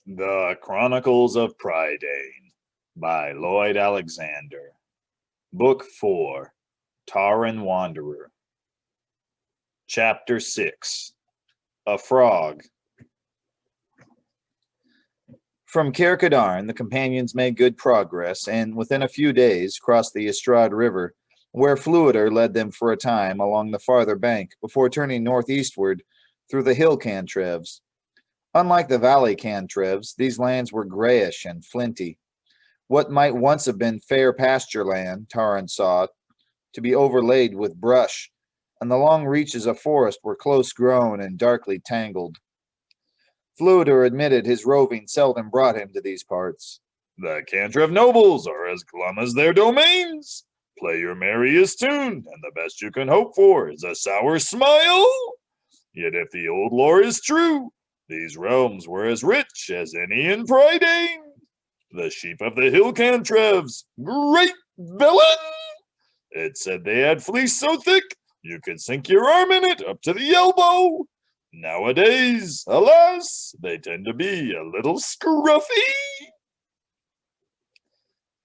The Chronicles of Prydain by Lloyd Alexander. Book 4, Taran Wanderer. Chapter 6, A Frog. From Cair the companions made good progress, and within a few days crossed the Estrad River, where Fluider led them for a time along the farther bank before turning northeastward through the hill cantrevs. Unlike the valley cantrevs, these lands were grayish and flinty. What might once have been fair pasture land, Taran saw, to be overlaid with brush, and the long reaches of forest were close grown and darkly tangled. Fluider admitted his roving seldom brought him to these parts. The cantrev nobles are as glum as their domains. Play your merriest tune, and the best you can hope for is a sour smile. Yet if the old lore is true, these realms were as rich as any in Prydain. The sheep of the hill cantrevs, great villain! It said they had fleece so thick you could sink your arm in it up to the elbow. Nowadays, alas, they tend to be a little scruffy.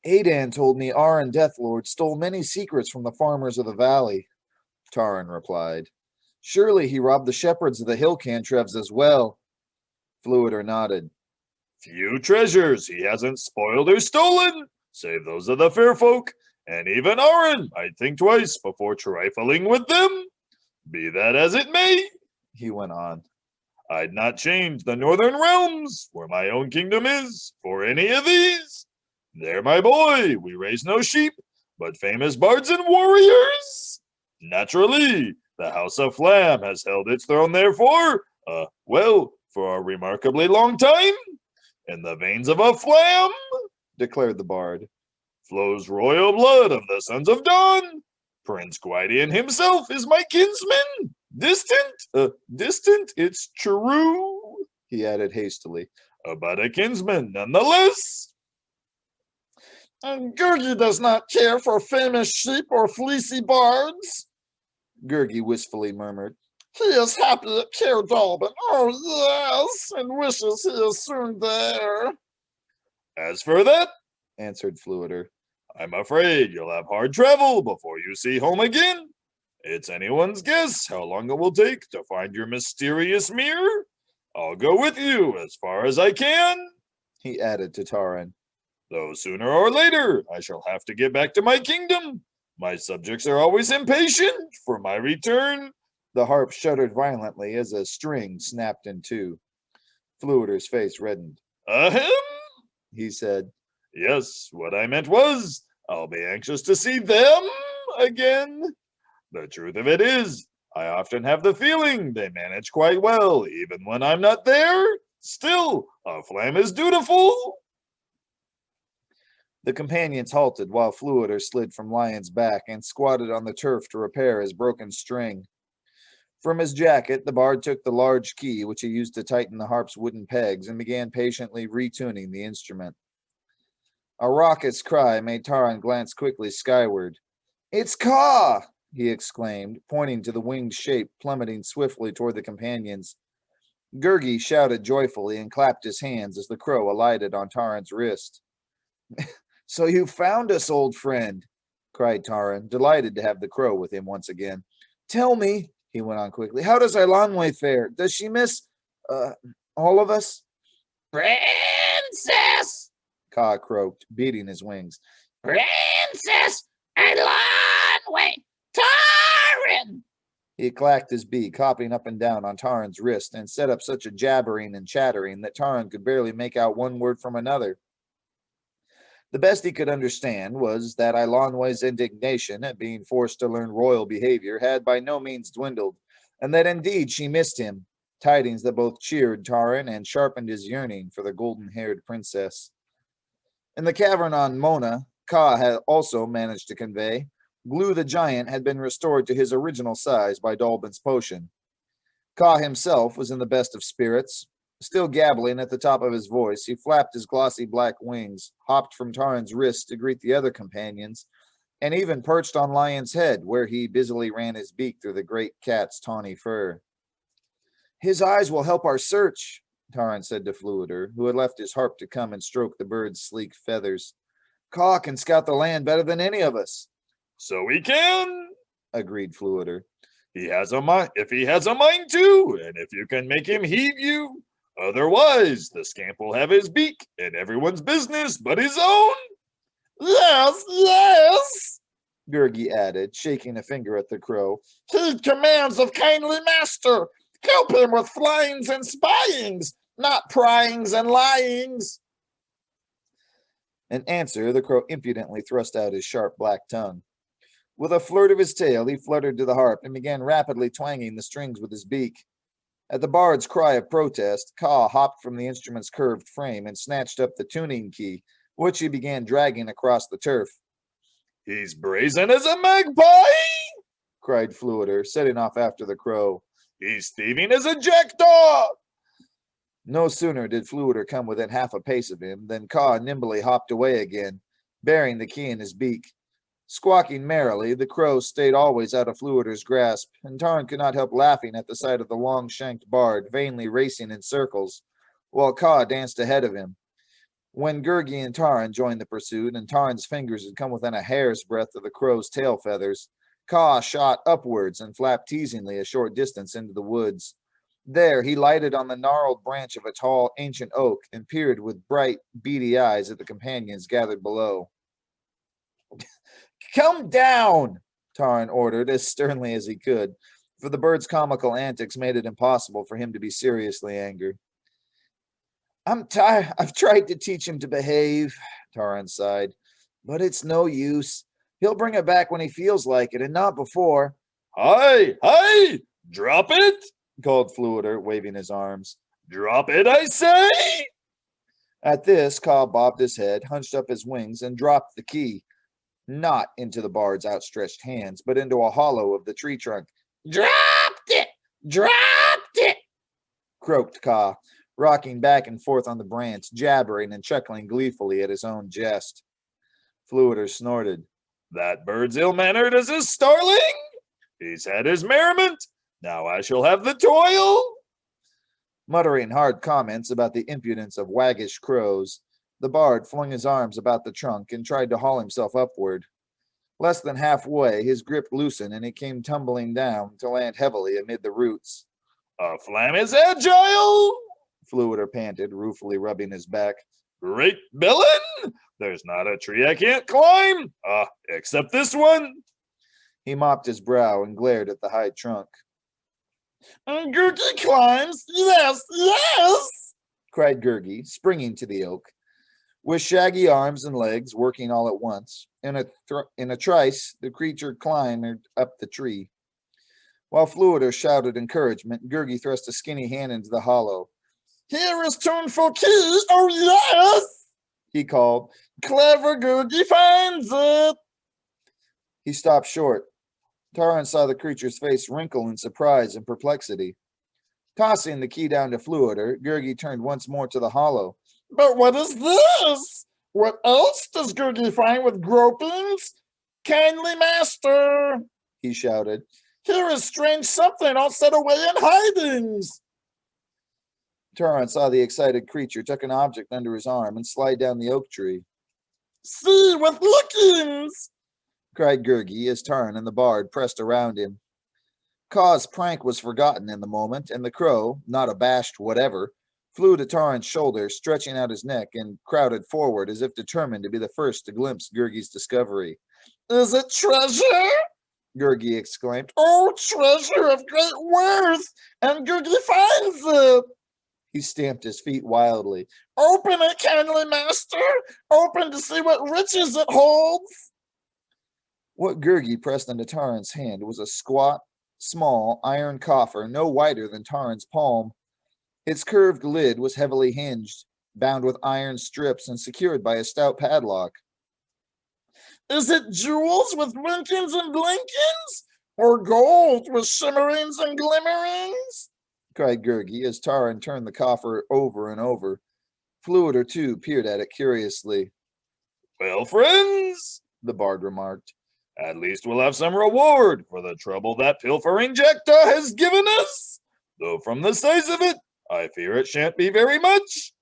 Adan told me Aran Deathlord stole many secrets from the farmers of the valley, Taran replied. Surely he robbed the shepherds of the hill cantrevs as well. Fluider nodded. Few treasures he hasn't spoiled or stolen, save those of the fair folk, and even Aran I'd think twice before trifling with them. Be that as it may, he went on, I'd not change the northern realms, where my own kingdom is, for any of these. There, my boy, we raise no sheep, but famous bards and warriors. Naturally, the House of Flam has held its throne there for a remarkably long time. In the veins of a Flam, declared the bard, flows royal blood of the sons of Dawn. Prince Gwydion himself is my kinsman. Distant, it's true, he added hastily, but a kinsman nonetheless. And Gurgi does not care for famous sheep or fleecy bards, Gurgi wistfully murmured. He is happy at Cair Dalban, oh yes, and wishes he is soon there. As for that, answered Fluider, I'm afraid you'll have hard travel before you see home again. It's anyone's guess how long it will take to find your mysterious mirror. I'll go with you as far as I can, he added to Taran. Though sooner or later I shall have to get back to my kingdom. My subjects are always impatient for my return. The harp shuddered violently as a string snapped in two. Fluider's face reddened. Ahem, he said. Yes, what I meant was, I'll be anxious to see them again. The truth of it is, I often have the feeling they manage quite well, even when I'm not there. Still, a Flam is dutiful. The companions halted while Fluider slid from Lion's back and squatted on the turf to repair his broken string. From his jacket, the bard took the large key which he used to tighten the harp's wooden pegs and began patiently retuning the instrument. A raucous cry made Taran glance quickly skyward. It's Ka! He exclaimed, pointing to the winged shape plummeting swiftly toward the companions. Gurgi shouted joyfully and clapped his hands as the crow alighted on Taran's wrist. So you found us, old friend, cried Taran, delighted to have the crow with him once again. Tell me, he went on quickly, how does Ilanwe fare? Does she miss all of us? Princess! Ka croaked, beating his wings. Princess Ilanwe! Taran! He clacked his beak, hopping up and down on Taran's wrist, and set up such a jabbering and chattering that Taran could barely make out one word from another. The best he could understand was that Ilanwe's indignation at being forced to learn royal behavior had by no means dwindled, and that indeed she missed him, tidings that both cheered Taran and sharpened his yearning for the golden-haired princess. In the cavern on Mona, Ka had also managed to convey, Glue the giant had been restored to his original size by Dalban's potion. Ka himself was in the best of spirits. Still gabbling at the top of his voice, he flapped his glossy black wings, hopped from Taran's wrist to greet the other companions, and even perched on Lion's head, where he busily ran his beak through the great cat's tawny fur. His eyes will help our search, Taran said to Fluider, who had left his harp to come and stroke the bird's sleek feathers. Caw can scout the land better than any of us. So we can, agreed Fluider. He has a mind, if he has a mind to, and if you can make him heed you. Otherwise, the scamp will have his beak in everyone's business but his own. Yes, yes, Gurgi added, shaking a finger at the crow. Heed commands of kindly master. Help him with flyings and spyings, not pryings and lyings. In answer, the crow impudently thrust out his sharp black tongue. With a flirt of his tail, he fluttered to the harp and began rapidly twanging the strings with his beak. At the bard's cry of protest, Caw hopped from the instrument's curved frame and snatched up the tuning key, which he began dragging across the turf. He's brazen as a magpie, cried Fluider, setting off after the crow. He's thieving as a jackdaw. No sooner did Fluider come within half a pace of him than Caw nimbly hopped away again, bearing the key in his beak. Squawking merrily, the crow stayed always out of Fluider's grasp, and Taran could not help laughing at the sight of the long-shanked bard vainly racing in circles, while Caw danced ahead of him. When Gurgi and Taran joined the pursuit, and Taran's fingers had come within a hair's breadth of the crow's tail feathers, Caw shot upwards and flapped teasingly a short distance into the woods. There he lighted on the gnarled branch of a tall, ancient oak and peered with bright, beady eyes at the companions gathered below. Come down, Taran ordered as sternly as he could, for the bird's comical antics made it impossible for him to be seriously angry. I'm tired. I've tried to teach him to behave, Taran sighed, but it's no use. He'll bring it back when he feels like it, and not before. Hi, hi, drop it, called Fluider, waving his arms. Drop it, I say! At this, Caw bobbed his head, hunched up his wings, and dropped the key, not into the bard's outstretched hands, but into a hollow of the tree trunk. Dropped it! Dropped it! Croaked Caw, rocking back and forth on the branch, jabbering and chuckling gleefully at his own jest. Fluider snorted. That bird's ill-mannered as a starling. He's had his merriment. Now I shall have the toil. Muttering hard comments about the impudence of waggish crows, the bard flung his arms about the trunk and tried to haul himself upward. Less than halfway, his grip loosened and he came tumbling down to land heavily amid the roots. A flam is agile, Fluider panted, ruefully rubbing his back. Great villain! There's not a tree I can't climb, except this one. He mopped his brow and glared at the high trunk. Gurgi climbs, yes, yes, cried Gurgi, springing to the oak. With shaggy arms and legs working all at once, in a trice, the creature climbed up the tree. While Fluider shouted encouragement, Gurgi thrust a skinny hand into the hollow. Here is tuneful key, oh yes, he called. Clever Gurgi finds it. He stopped short. Taran saw the creature's face wrinkle in surprise and perplexity. Tossing the key down to Fluider, Gurgi turned once more to the hollow. But what is this? What else does Gurgi find with gropings? Kindly master, he shouted. Here is strange something all set away in hidings. Taran saw the excited creature tuck an object under his arm and slide down the oak tree. See, with lookings, cried Gurgi as Taran and the bard pressed around him. Caw's prank was forgotten in the moment, and the crow, not abashed whatever, flew to Taran's shoulder, stretching out his neck, and crowded forward as if determined to be the first to glimpse Gurgi's discovery. Is it treasure? Gurgi exclaimed. Oh, treasure of great worth! And Gurgi finds it! He stamped his feet wildly. Open it, kindly master! Open to see what riches it holds! What Gurgi pressed into Taran's hand was a squat, small iron coffer no wider than Taran's palm. Its curved lid was heavily hinged, bound with iron strips and secured by a stout padlock. Is it jewels with winkings and blinkings? Or gold with shimmerings and glimmerings? Cried Gurgi as Taran turned the coffer over and over. Fluider, too, peered at it curiously. Well, friends, the bard remarked, at least we'll have some reward for the trouble that pilfering jackdaw has given us. Though from the size of it, I fear it shan't be very much.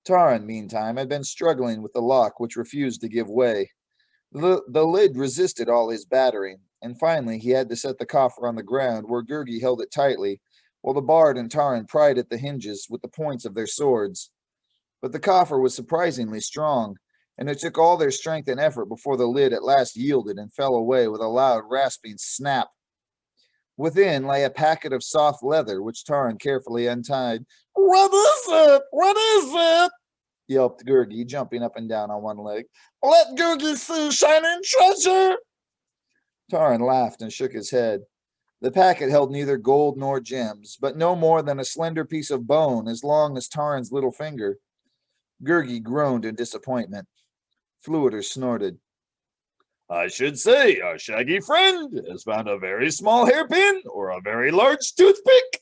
Taran, meantime, had been struggling with the lock, which refused to give way. The lid resisted all his battering, and finally he had to set the coffer on the ground where Gurgi held it tightly, while the bard and Taran pried at the hinges with the points of their swords. But the coffer was surprisingly strong, and it took all their strength and effort before the lid at last yielded and fell away with a loud rasping snap. Within lay a packet of soft leather, which Taran carefully untied. What is it? What is it? Yelped Gurgi, jumping up and down on one leg. Let Gurgi see shining treasure. Taran laughed and shook his head. The packet held neither gold nor gems, but no more than a slender piece of bone as long as Taran's little finger. Gurgi groaned in disappointment. Fluider snorted. I should say our shaggy friend has found a very small hairpin or a very large toothpick.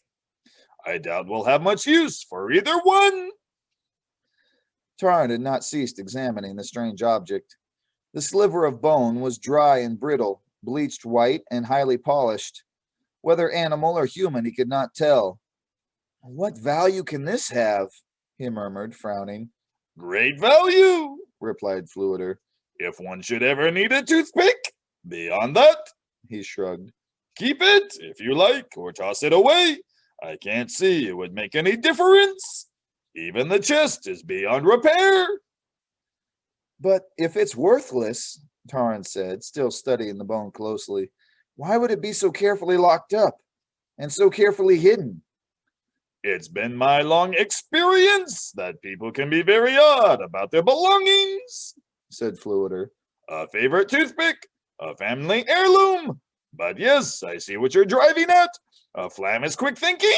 I doubt we'll have much use for either one. Taran had not ceased examining the strange object. The sliver of bone was dry and brittle, bleached white and highly polished. Whether animal or human, he could not tell. What value can this have? He murmured, frowning. Great value, Replied Fluider. if one should ever need a toothpick. Beyond that, He shrugged. keep it if you like, or toss it away. I can't see it would make any difference. Even the chest is beyond repair. But if it's worthless, Taran said, still studying the bone closely, why would it be so carefully locked up and so carefully hidden? It's been my long experience that people can be very odd about their belongings. Said Fluider. A favorite toothpick, a family heirloom. But yes, I see what you're driving at. A flam is quick thinking.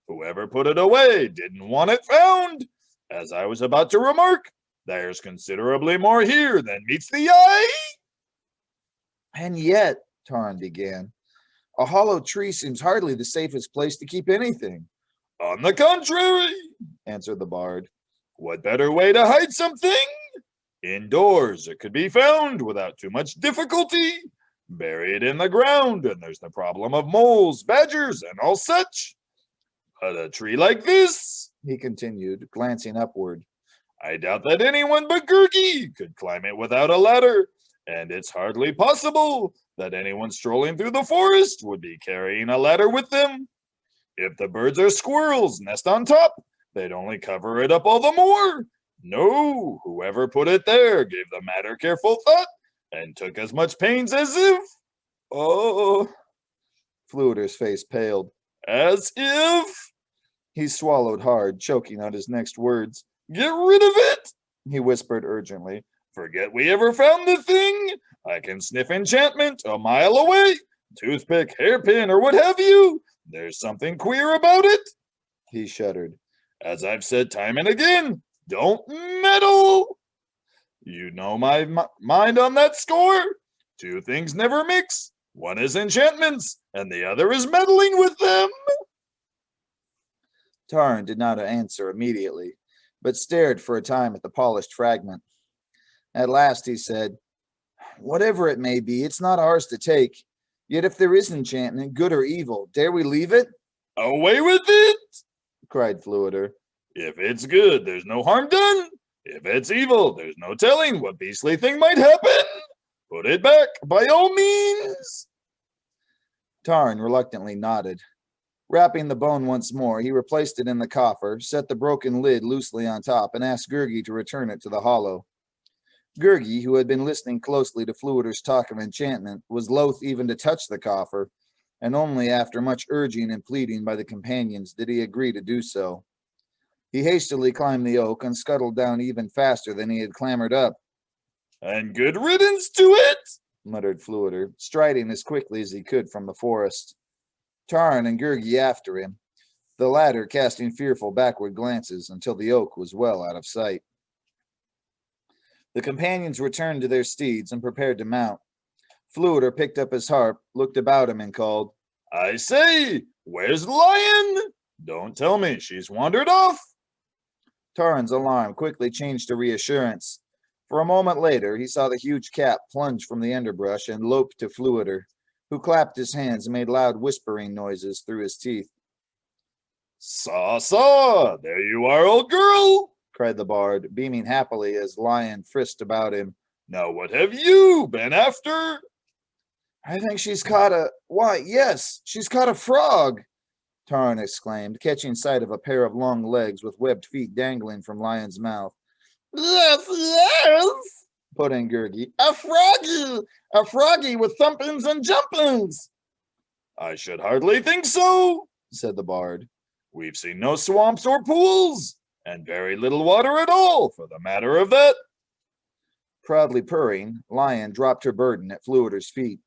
Whoever put it away didn't want it found. As I was about to remark, there's considerably more here than meets the eye. And yet, Taran began, a hollow tree seems hardly the safest place to keep anything. On the contrary, Answered the bard. what better way to hide something? Indoors, it could be found without too much difficulty. Bury it in the ground, and there's the problem of moles, badgers, and all such. But a tree like this, He continued, glancing upward. I doubt that anyone but Gurgi could climb it without a ladder, and it's hardly possible that anyone strolling through the forest would be carrying a ladder with them. If the birds or squirrels nest on top, they'd only cover it up all the more. No, whoever put it there gave the matter careful thought and took as much pains as if, oh, Fluider's face paled. as if, He swallowed hard, choking on his next words. get rid of it. He whispered urgently. Forget we ever found the thing. I can sniff enchantment a mile away. Toothpick, hairpin, or what have you. There's something queer about it. He shuddered. As I've said time and again, don't meddle. You know my mind on that score. Two things never mix. One is enchantments, and the other is meddling with them. Taran did not answer immediately, but stared for a time at the polished fragment. At last he said, whatever it may be, it's not ours to take. Yet if there is enchantment, good or evil, dare we leave it? Away with it. Cried Fluider. If it's good, there's no harm done. If it's evil, there's no telling what beastly thing might happen. Put it back, by all means. Taran reluctantly nodded. Wrapping the bone once more, he replaced it in the coffer, set the broken lid loosely on top, and asked Gurgi to return it to the hollow. Gurgi, who had been listening closely to Fluider's talk of enchantment, was loath even to touch the coffer, and only after much urging and pleading by the companions did he agree to do so. He hastily climbed the oak and scuttled down even faster than he had clambered up. And good riddance to it, muttered Fluider, striding as quickly as he could from the forest. Taran and Gurgi after him, the latter casting fearful backward glances until the oak was well out of sight. The companions returned to their steeds and prepared to mount. Fluider picked up his harp, looked about him, and called, I say, where's the lion? Don't tell me she's wandered off. Taran's alarm quickly changed to reassurance. For a moment later, he saw the huge cat plunge from the underbrush and lope to Fluider, who clapped his hands and made loud whispering noises through his teeth. Saw, there you are, old girl, cried the bard, beaming happily as Lion frisked about him. now what have you been after? I think she's caught a... Why, yes, she's caught a frog, Taran exclaimed, catching sight of a pair of long legs with webbed feet dangling from Lion's mouth. Yes, yes, Put in Gurgi. a froggy with thumpings and jumpings. I should hardly think so, Said the bard. we've seen no swamps or pools, and very little water at all, for the matter of that. Proudly purring, Lion dropped her burden at Fluider's feet.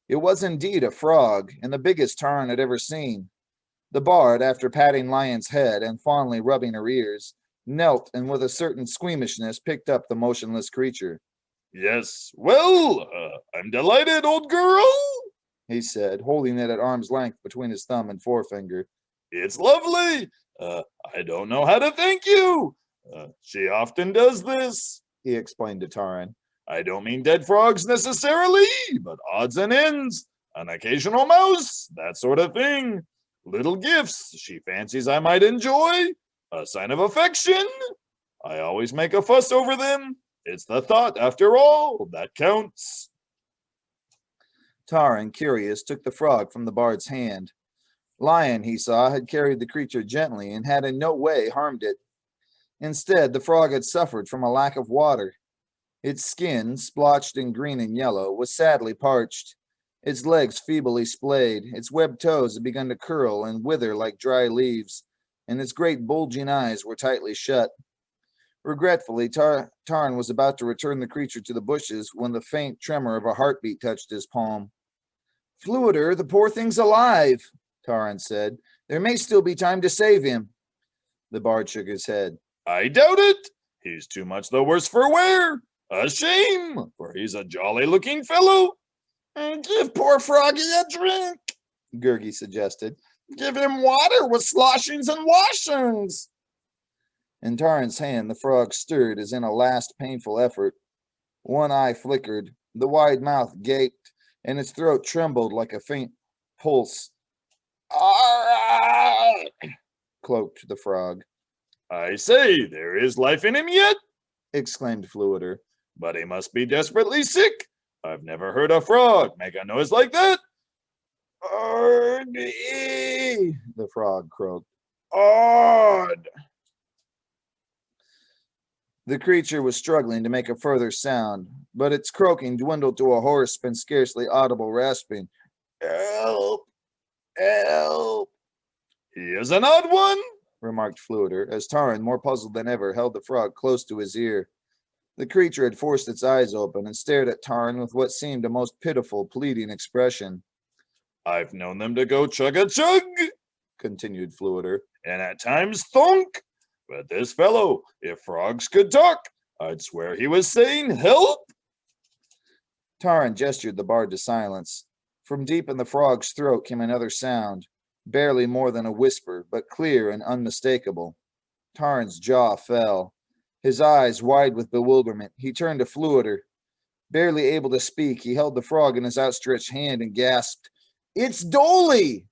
It was indeed a frog, and the biggest Taran had ever seen. The bard, after patting Lion's head and fondly rubbing her ears, knelt and with a certain squeamishness picked up the motionless creature. Yes, well, I'm delighted, old girl. He said, holding it at arm's length between his thumb and forefinger. It's lovely. I don't know how to thank you. She often does this. He explained to Taran. I don't mean dead frogs necessarily, but odds and ends, an occasional mouse, that sort of thing. Little gifts she fancies I might enjoy, a sign of affection. I always make a fuss over them. It's the thought, after all, that counts. Taran, curious, took the frog from the bard's hand. Lion, he saw, had carried the creature gently and had in no way harmed it. Instead, the frog had suffered from a lack of water. Its skin, splotched in green and yellow, was sadly parched. Its legs feebly splayed, its webbed toes had begun to curl and wither like dry leaves, and its great bulging eyes were tightly shut. Regretfully, Taran was about to return the creature to the bushes when the faint tremor of a heartbeat touched his palm. Fluider, the poor thing's alive, Taran said. There may still be time to save him. The bard shook his head. I doubt it. He's too much the worse for wear. A shame, for he's a jolly-looking fellow. Give poor froggy a drink. Gurgi suggested. Give him water with sloshings and washings. In Taran's hand, the frog stirred as in a last painful effort. One eye flickered, the wide mouth gaped, and its throat trembled like a faint pulse. Ah! Cloaked the frog. I say, there is life in him yet, Exclaimed Fluider. but he must be desperately sick. I've never heard a frog make a noise like that. Ardy! The frog croaked. Odd. The creature was struggling to make a further sound, but its croaking dwindled to a hoarse and scarcely audible rasping. Help! Help! He is an odd one. Remarked Fluider, as Taran, more puzzled than ever, held the frog close to his ear. The creature had forced its eyes open and stared at Taran with what seemed a most pitiful, pleading expression. I've known them to go chug-a-chug, Continued Fluider. and at times thunk. But this fellow, if frogs could talk, I'd swear he was saying help. Taran gestured the bard to silence. From deep in the frog's throat came another sound, barely more than a whisper, but clear and unmistakable. Taran's jaw fell. His eyes wide with bewilderment, he turned to Fluider. Barely able to speak, he held the frog in his outstretched hand and gasped, "It's Dolly!"